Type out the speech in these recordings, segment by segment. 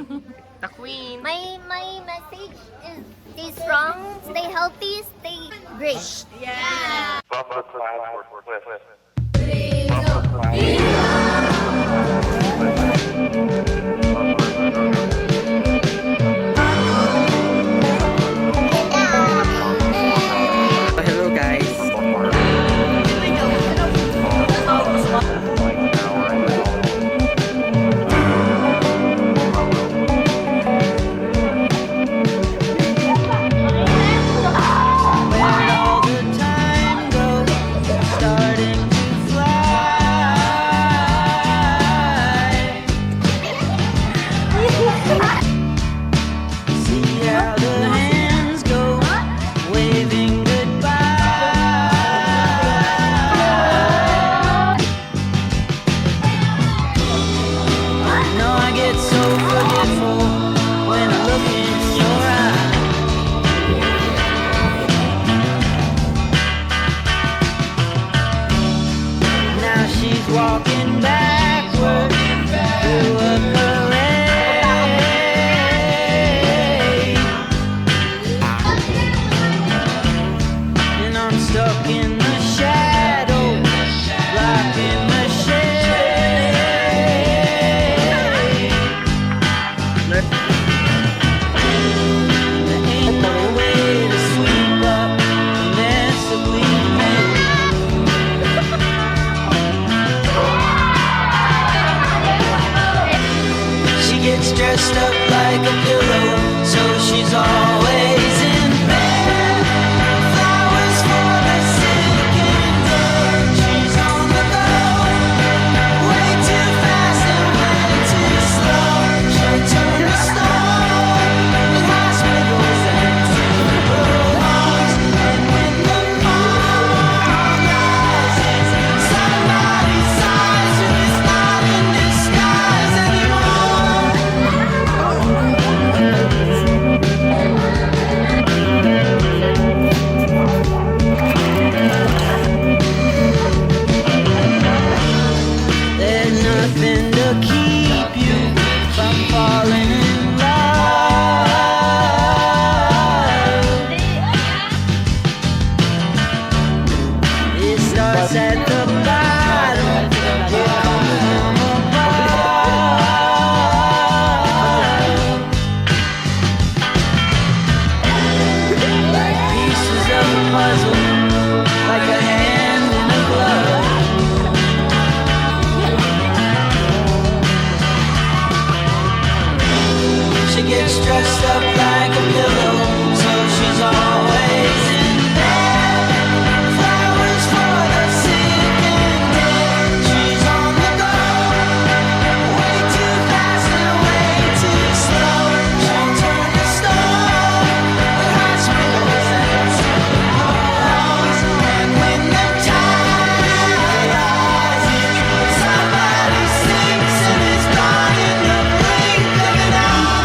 The queen. My message is stay strong, stay healthy, stay great. Yeah. Bumper clap for Cliff. Hello guys. Walking backward through a parade, and I'm stuck in the shadow, blocking the shade. There ain't no way to sweep up the mess that we made. Gets dressed up like a pillow, so she's always in bed. Flowers for the sick and dead. She's on the go, way too fast and way too slow. She'll turn to stone in hospitals and funeral homes. And when the morn rises, somebody sighs who is not in disguise anymore. There's nothing to keep you from falling in love. It starts at the bottom, you come from above. Like pieces of a puzzle, like a hand in a glove. She gets dressed up like a pillow, so she's always in bed. Flowers for the sick and dead. She's on the go, way too fast and way too slow. She'll turn to stone with hospitals and funeral homes. And when the tide rises, somebody sinks and is gone in the blink of an eye.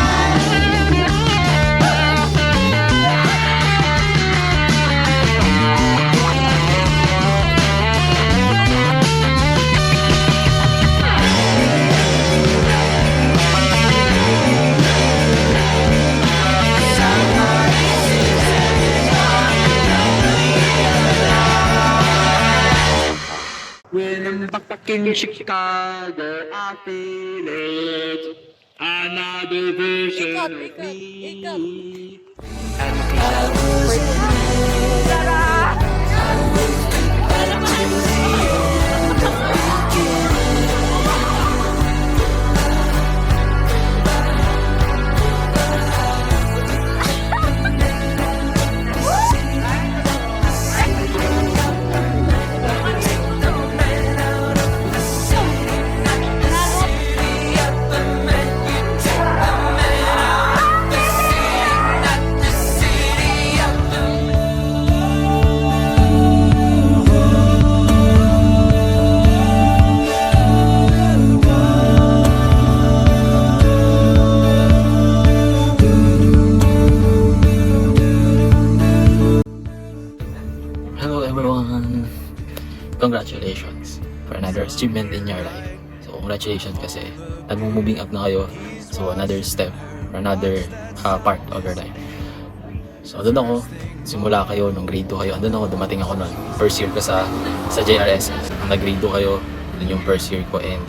When I'm back in Chicago, I feel it. Another version of me. Congratulations for another achievement in your life. So congratulations kasi nag-moving up na kayo. So So another step, or another part of your life. So doon ako, simula kayo, nung grade 2 kayo, doon ako, dumating ako nun. First year ko sa JRS. Ang nag-grade 2 kayo, doon yung first year ko, and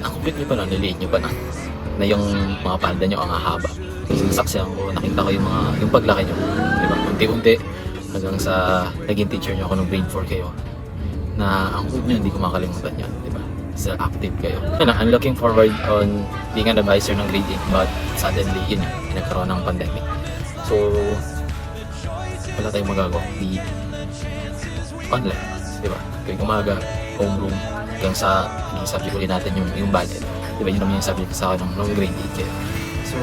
ang complete nyo pa nun, niliit nyo pa na yung mga palda nyo ang hahaba. Sinasaksihan ko, nakita ko yung paglaki nyo. Diba? Unti-unti, hanggang sa naging teacher nyo ako nung grade 4 kayo, na ang good nyo, hindi ko makalimutan yun. Diba? So active kayo. Yun, I'm looking forward on being an advisor ng grade 8, but suddenly, yun yun, nagkaroon ng pandemic. So, wala tayong magagawa. Di online, di ba? Kaya umaga, homeroom, hanggang sa naging subject ulit natin yung ballet. Di ba? Yun naman yung subject sa akin nung grade 8 kayo. So,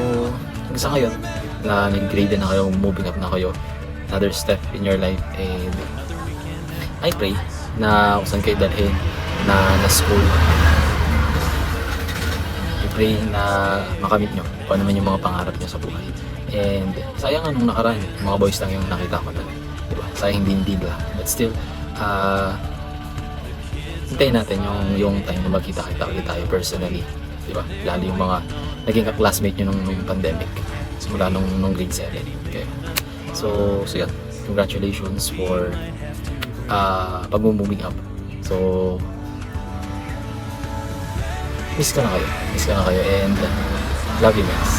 hanggang sa ngayon, na nag-grade na kayo, moving up na kayo, another step in your life, and I pray na kung saan kayo dalhin na school. I pray na makamit nyo kung ano man yung mga pangarap nyo sa buhay. And sayang nga nung nakaraan, mga boys lang yung nakita ko doon. Diba? Sayang din lang. But still, hintayin natin yung time na magkita-kita ulit tayo personally. Diba? Lalo yung mga naging ka-classmate nyo nung pandemic. Simula nung grade 7. Okay. So yan. Congratulations for pag-moving up. So, miss ka na kayo. And love you guys.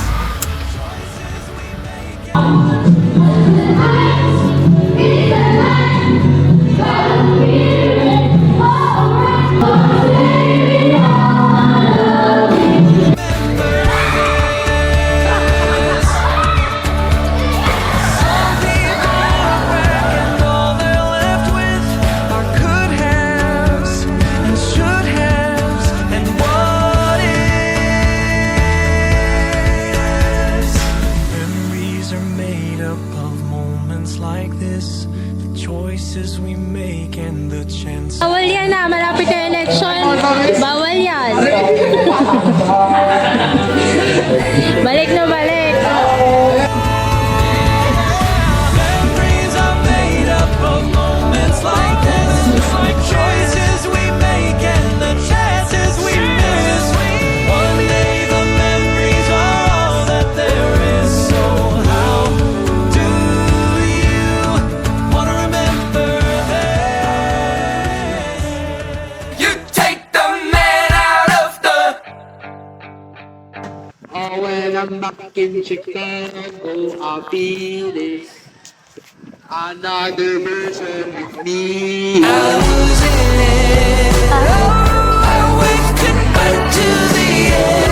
All they're left with are could haves and should haves and what ifs. Memories are made up of moments like this, the choices we make and the chances. Bawal yan na, malapit na election. Bawal yan. Balik na balik. Memories are made up of moments like this, like choices we make and the chances we miss. One day the memories are all that there is. So how do you wanna remember this? You take the man out of the. Oh, when I'm back in Chicago, I'll feel it. Another version of me. Losing it. I went to the end.